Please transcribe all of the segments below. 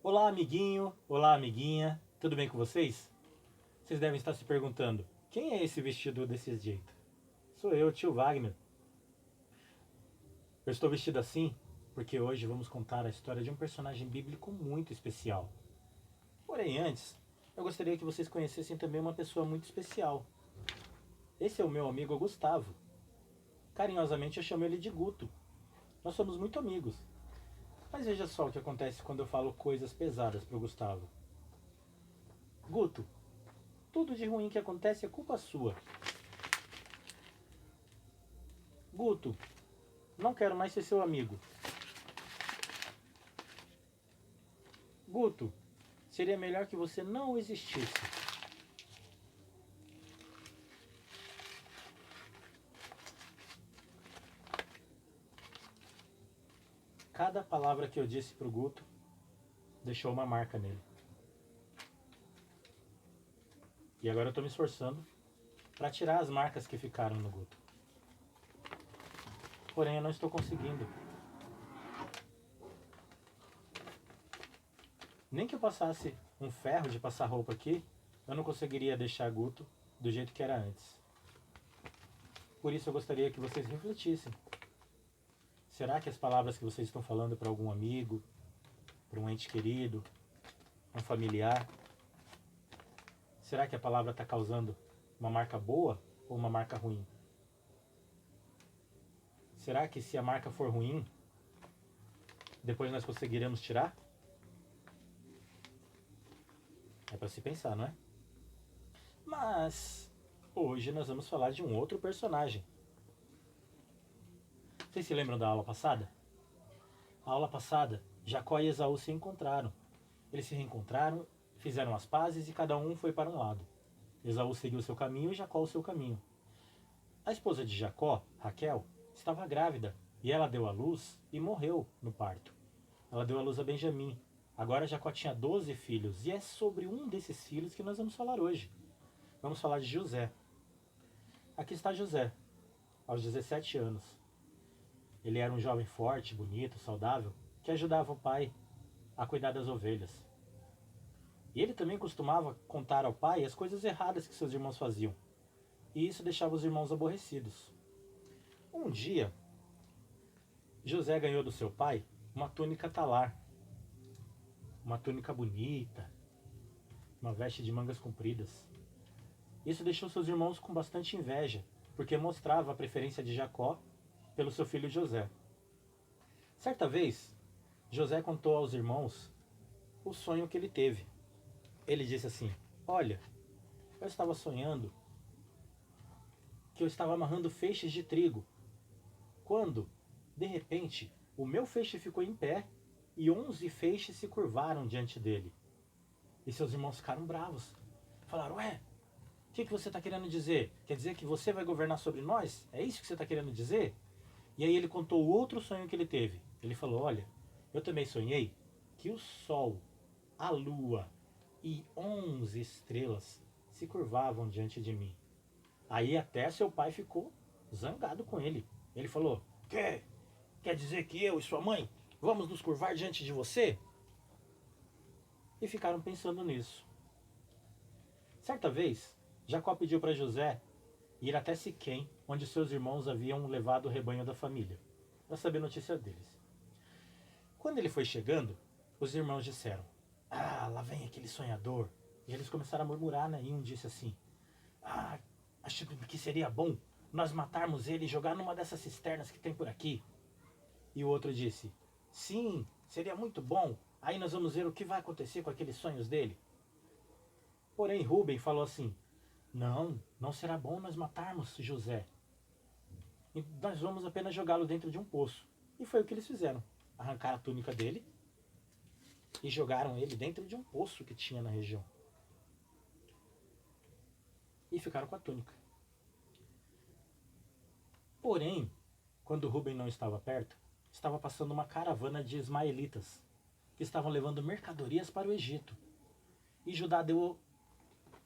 Olá, amiguinho, olá, amiguinha, tudo bem com vocês? Vocês devem estar se perguntando: quem é esse vestido desse jeito? Sou eu, tio Wagner. Eu estou vestido assim porque hoje vamos contar a história de um personagem bíblico muito especial. Porém, antes, eu gostaria que vocês conhecessem também uma pessoa muito especial. Esse é o meu amigo Gustavo. Carinhosamente eu chamo ele de Guto. Nós somos muito amigos. Mas veja só o que acontece quando eu falo coisas pesadas para o Gustavo. Guto, tudo de ruim que acontece é culpa sua. Guto, não quero mais ser seu amigo. Guto, seria melhor que você não existisse. Cada palavra que eu disse pro Guto deixou uma marca nele. E agora eu tô me esforçando para tirar as marcas que ficaram no Guto. Porém, eu não estou conseguindo. Nem que eu passasse um ferro de passar roupa aqui, eu não conseguiria deixar Guto do jeito que era antes. Por isso eu gostaria que vocês refletissem. Será que as palavras que vocês estão falando para algum amigo, para um ente querido, um familiar, será que a palavra está causando uma marca boa ou uma marca ruim? Será que se a marca for ruim, depois nós conseguiremos tirar? É para se pensar, não é? Mas hoje nós vamos falar de um outro personagem. Vocês se lembram da aula passada? A aula passada, Jacó e Esaú se encontraram. Eles se reencontraram, fizeram as pazes e cada um foi para um lado. Esaú seguiu o seu caminho e Jacó o seu caminho. A esposa de Jacó, Raquel, estava grávida e ela deu à luz e morreu no parto. Ela deu à luz a Benjamim. Agora Jacó tinha 12 filhos e é sobre um desses filhos que nós vamos falar hoje. Vamos falar de José. Aqui está José, aos 17 anos. Ele era um jovem forte, bonito, saudável, que ajudava o pai a cuidar das ovelhas. E ele também costumava contar ao pai as coisas erradas que seus irmãos faziam. E isso deixava os irmãos aborrecidos. Um dia, José ganhou do seu pai uma túnica talar, uma túnica bonita, uma veste de mangas compridas. Isso deixou seus irmãos com bastante inveja, porque mostrava a preferência de Jacó pelo seu filho José. Certa vez, José contou aos irmãos o sonho que ele teve. Ele disse assim: olha, eu estava sonhando que eu estava amarrando feixes de trigo, quando, de repente, o meu feixe ficou em pé e 11 feixes se curvaram diante dele. E seus irmãos ficaram bravos. Falaram: ué, o que você está querendo dizer? Quer dizer que você vai governar sobre nós? É isso que você está querendo dizer? E aí ele contou outro sonho que ele teve. Ele falou: olha, eu também sonhei que o sol, a lua e 11 estrelas se curvavam diante de mim. Aí até seu pai ficou zangado com ele. Ele falou: quer dizer que eu e sua mãe vamos nos curvar diante de você? E ficaram pensando nisso. Certa vez, Jacó pediu para José ir até Siquém, onde seus irmãos haviam levado o rebanho da família, para saber notícia deles. Quando ele foi chegando, os irmãos disseram: ah, lá vem aquele sonhador. E eles começaram a murmurar, né? E um disse assim: ah, acho que seria bom nós matarmos ele e jogar numa dessas cisternas que tem por aqui. E o outro disse: sim, seria muito bom. Aí nós vamos ver o que vai acontecer com aqueles sonhos dele. Porém, Rubem falou assim: não, não será bom nós matarmos José. E nós vamos apenas jogá-lo dentro de um poço. E foi o que eles fizeram. Arrancaram a túnica dele e jogaram ele dentro de um poço que tinha na região. E ficaram com a túnica. Porém, quando Rubem não estava perto, estava passando uma caravana de ismaelitas que estavam levando mercadorias para o Egito. E Judá deu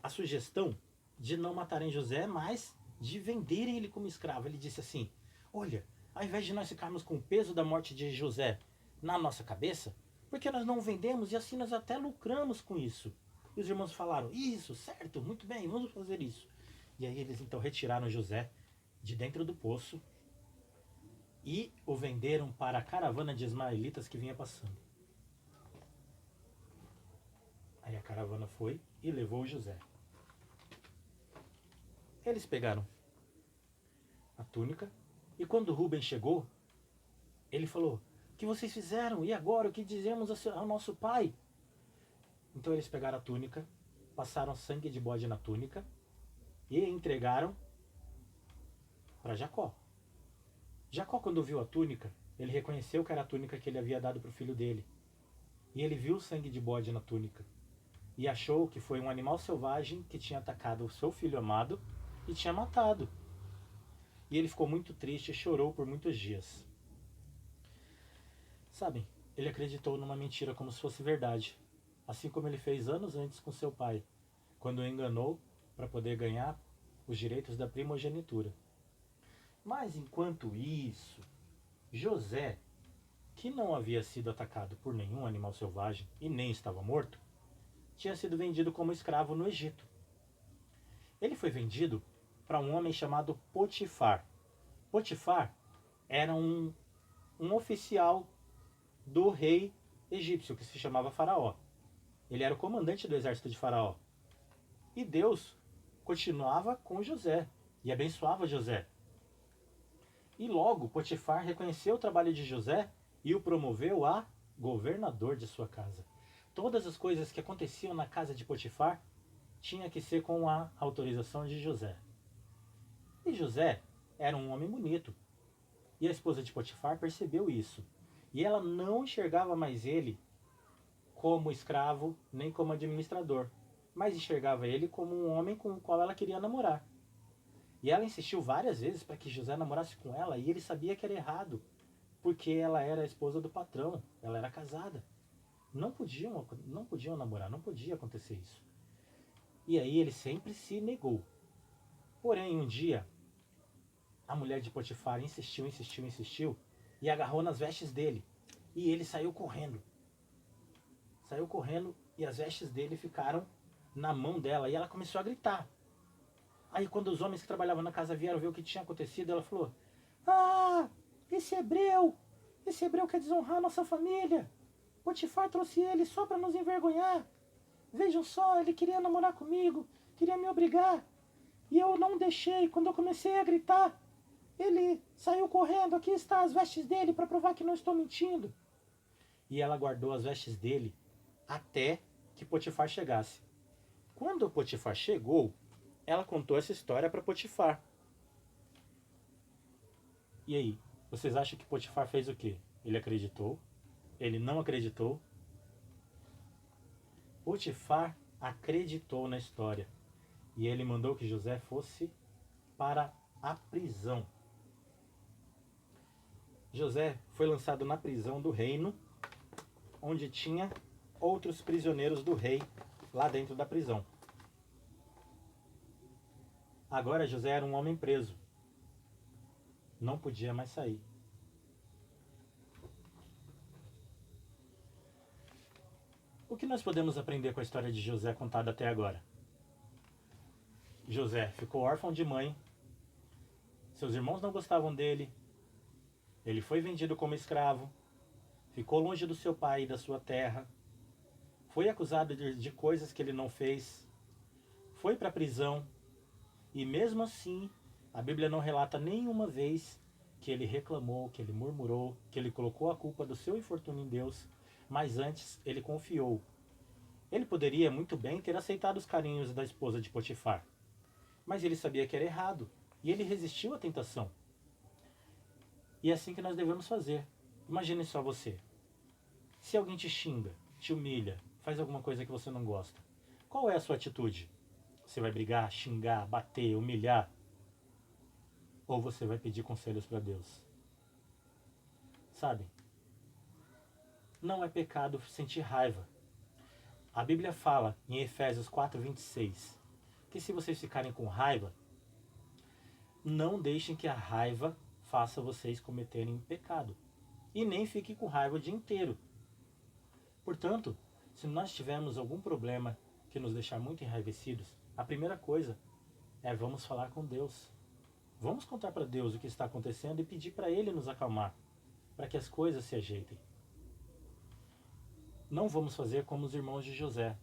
a sugestão de não matarem José, mas de venderem ele como escravo. Ele disse assim: olha, ao invés de nós ficarmos com o peso da morte de José na nossa cabeça, Porque nós não vendemos e assim nós até lucramos com isso. E os irmãos falaram, isso, certo, muito bem, vamos fazer isso. E aí eles então retiraram José de dentro do poço e o venderam para a caravana de ismaelitas que vinha passando. Aí a caravana foi e levou José. Eles pegaram a túnica e quando Rubem chegou, ele falou, o que vocês fizeram? E agora? O que dizemos ao nosso pai? Então eles pegaram a túnica, passaram sangue de bode na túnica e entregaram para Jacó. Jacó, quando viu a túnica, ele reconheceu que era a túnica que ele havia dado para o filho dele. E ele viu o sangue de bode na túnica. E achou que foi um animal selvagem que tinha atacado o seu filho amado e tinha matado. E ele ficou muito triste e chorou por muitos dias. Sabem, ele acreditou numa mentira como se fosse verdade. Assim como ele fez anos antes com seu pai, quando o enganou para poder ganhar os direitos da primogenitura. Mas enquanto isso, José, que não havia sido atacado por nenhum animal selvagem e nem estava morto, tinha sido vendido como escravo no Egito. Ele foi vendido para um homem chamado Potifar. Potifar era um oficial do rei egípcio, que se chamava Faraó. Ele era o comandante do exército de Faraó. E Deus continuava com José e abençoava José. E logo Potifar reconheceu o trabalho de José e o promoveu a governador de sua casa. Todas as coisas que aconteciam na casa de Potifar tinha que ser com a autorização de José. E José era um homem bonito. E a esposa de Potifar percebeu isso. E ela não enxergava mais ele como escravo, nem como administrador, mas enxergava ele como um homem com o qual ela queria namorar. E ela insistiu várias vezes para que José namorasse com ela, e ele sabia que era errado, porque ela era a esposa do patrão, ela era casada. Não podiam namorar, não podia acontecer isso. E aí ele sempre se negou. Porém, um dia, a mulher de Potifar insistiu, e agarrou nas vestes dele. E ele saiu correndo. Saiu correndo e as vestes dele ficaram na mão dela. E ela começou a gritar. Aí quando os homens que trabalhavam na casa vieram ver o que tinha acontecido, ela falou, ah, esse hebreu quer desonrar a nossa família. Potifar trouxe ele só para nos envergonhar. Vejam só, ele queria namorar comigo, queria me obrigar. E eu não deixei. Quando eu comecei a gritar, ele saiu correndo. Aqui está as vestes dele para provar que não estou mentindo. E ela guardou as vestes dele até que Potifar chegasse. Quando Potifar chegou, ela contou essa história para Potifar. E aí, vocês acham que Potifar fez o quê? Ele acreditou? Ele não acreditou? Potifar acreditou na história. E ele mandou que José fosse para a prisão. José foi lançado na prisão do reino, onde tinha outros prisioneiros do rei lá dentro da prisão. Agora José era um homem preso. Não podia mais sair. O que nós podemos aprender com a história de José contada até agora? José ficou órfão de mãe. Seus irmãos não gostavam dele. Ele foi vendido como escravo. Ficou longe do seu pai e da sua terra. Foi acusado de coisas que ele não fez. Foi para a prisão. E mesmo assim, a Bíblia não relata nenhuma vez que ele reclamou, que ele murmurou, que ele colocou a culpa do seu infortúnio em Deus, mas antes ele confiou. Ele poderia muito bem ter aceitado os carinhos da esposa de Potifar, mas ele sabia que era errado, e ele resistiu à tentação. E é assim que nós devemos fazer. Imagine só você. Se alguém te xinga, te humilha, faz alguma coisa que você não gosta, qual é a sua atitude? Você vai brigar, xingar, bater, humilhar? Ou você vai pedir conselhos para Deus? Sabe? Não é pecado sentir raiva. A Bíblia fala em Efésios 4:26 que se vocês ficarem com raiva, não deixem que a raiva faça vocês cometerem pecado. E nem fiquem com raiva o dia inteiro. Portanto, se nós tivermos algum problema que nos deixar muito enraivecidos, a primeira coisa é vamos falar com Deus. Vamos contar para Deus o que está acontecendo e pedir para Ele nos acalmar, para que as coisas se ajeitem. Não vamos fazer como os irmãos de José.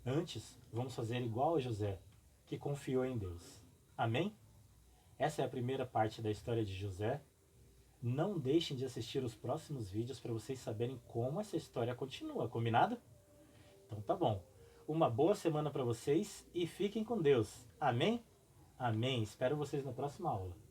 Antes, vamos fazer igual a José, que confiou em Deus. Amém? Essa é a primeira parte da história de José. Não deixem de assistir os próximos vídeos para vocês saberem como essa história continua, combinado? Então tá bom. Uma boa semana para vocês e fiquem com Deus. Amém? Amém. Espero vocês na próxima aula.